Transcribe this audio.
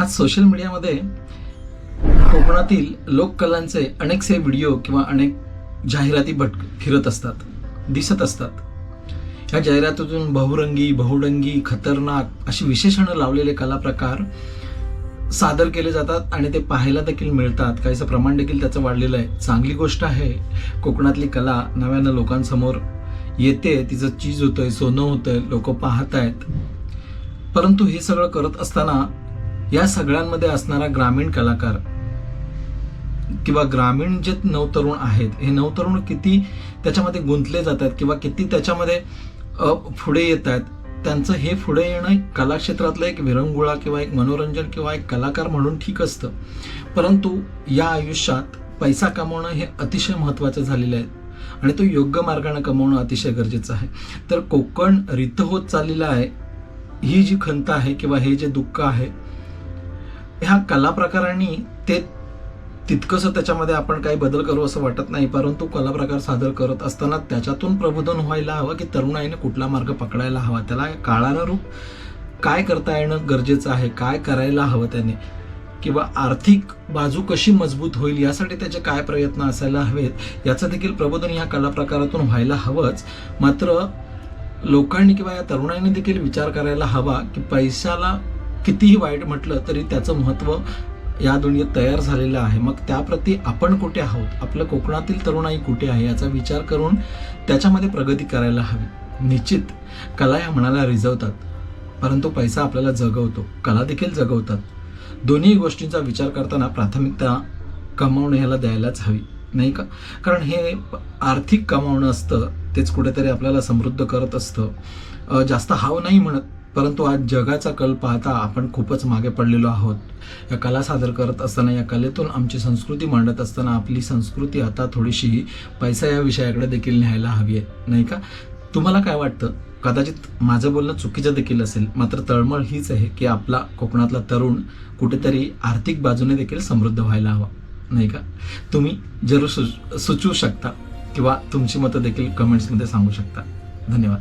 आज सोशल मीडियामध्ये कोकणातील लोककलांचे अनेकसे व्हिडिओ किंवा अनेक जाहिराती फिरत असतात, दिसत असतात. या जाहिरातीतून बहुरंगी, बहुडंगी, खतरनाक अशी विशेषणं लावलेले कला प्रकार सादर केले जातात आणि ते पाहायला देखील मिळतात. काहीसं प्रमाण देखील त्याचं वाढलेलं आहे. चांगली गोष्ट आहे. कोकणातली कला नव्यानं लोकांसमोर येते, तिचं चीज होतंय, सोनं होतंय, लोक पाहत आहेत. परंतु हे सगळं करत असताना या सगळ्यांमध्ये असणारा ग्रामीण कलाकार किंवा ग्रामीण जे नवतरुण आहेत, हे नवतरुण किती त्याच्यामध्ये गुंतले जातात किंवा किती त्याच्यामध्ये पुढे येत आहेत, त्यांचं हे पुढे येणं कला क्षेत्रातलं एक विरंगुळा किंवा एक मनोरंजन किंवा एक कलाकार म्हणून ठीक असतं. परंतु या आयुष्यात पैसा कमवणं हे अतिशय महत्त्वाचं झालेलं आहे आणि तो योग्य मार्गाने कमवणं अतिशय गरजेचं आहे. तर कोकण रित होत चाललेलं आहे. ही जी खंत आहे किंवा हे जे दुःख आहे, ह्या कला प्रकारांनी ते तितकंसं त्याच्यामध्ये आपण काही बदल करू असं वाटत नाही. परंतु कला प्रकार सादर करत असताना त्याच्यातून प्रबोधन व्हायला हवं की तरुणाईने कुठला मार्ग पकडायला हवा, त्याला काळानुरूप काय करता येणं गरजेचं आहे, काय करायला हवं त्याने, किंवा आर्थिक बाजू कशी मजबूत होईल यासाठी त्याचे काय प्रयत्न असायला हवेत, याचं देखील प्रबोधन ह्या कला प्रकारातून व्हायला हवंच. मात्र लोकांनी किंवा या तरुणाईने देखील विचार करायला हवा की पैशाला कितीही वाईट म्हटलं तरी त्याचं महत्त्व या दुनियेत तयार झालेलं आहे. मग त्याप्रती आपण कुठे आहोत, आपलं कोकणातील तरुणाई कुठे आहे याचा विचार करून त्याच्यामध्ये प्रगती करायला हवी. निश्चित कला या मनाला रिझवतात, परंतु पैसा आपल्याला जगवतो, कला देखील जगवतात. दोन्ही गोष्टींचा विचार करताना प्राथमिकता कमावणं ह्याला द्यायलाच हवी, नाही का? कारण हे आर्थिक कमावणं असतं, तेच कुठेतरी आपल्याला समृद्ध करत असतं. जास्त हाव नाही म्हणत, परंतु आज जगाचा कल पाहता आपण खूपच मागे पडलेलो आहोत. या कला सादर करत असताना, या कलेतून आमची संस्कृती मांडत असताना आपली संस्कृती आता थोडीशी पैसा या विषयाकडे देखील न्यायला हवी आहे, नाही का? तुम्हाला काय वाटतं? कदाचित माझं बोलणं चुकीचं देखील असेल, मात्र तळमळ हीच आहे की आपला कोकणातला तरुण कुठेतरी आर्थिक बाजूने देखील समृद्ध व्हायला हवा, नाही का? तुम्ही जरूर सुचवू शकता किंवा तुमची मतं देखील कमेंट्समध्ये सांगू शकता. धन्यवाद.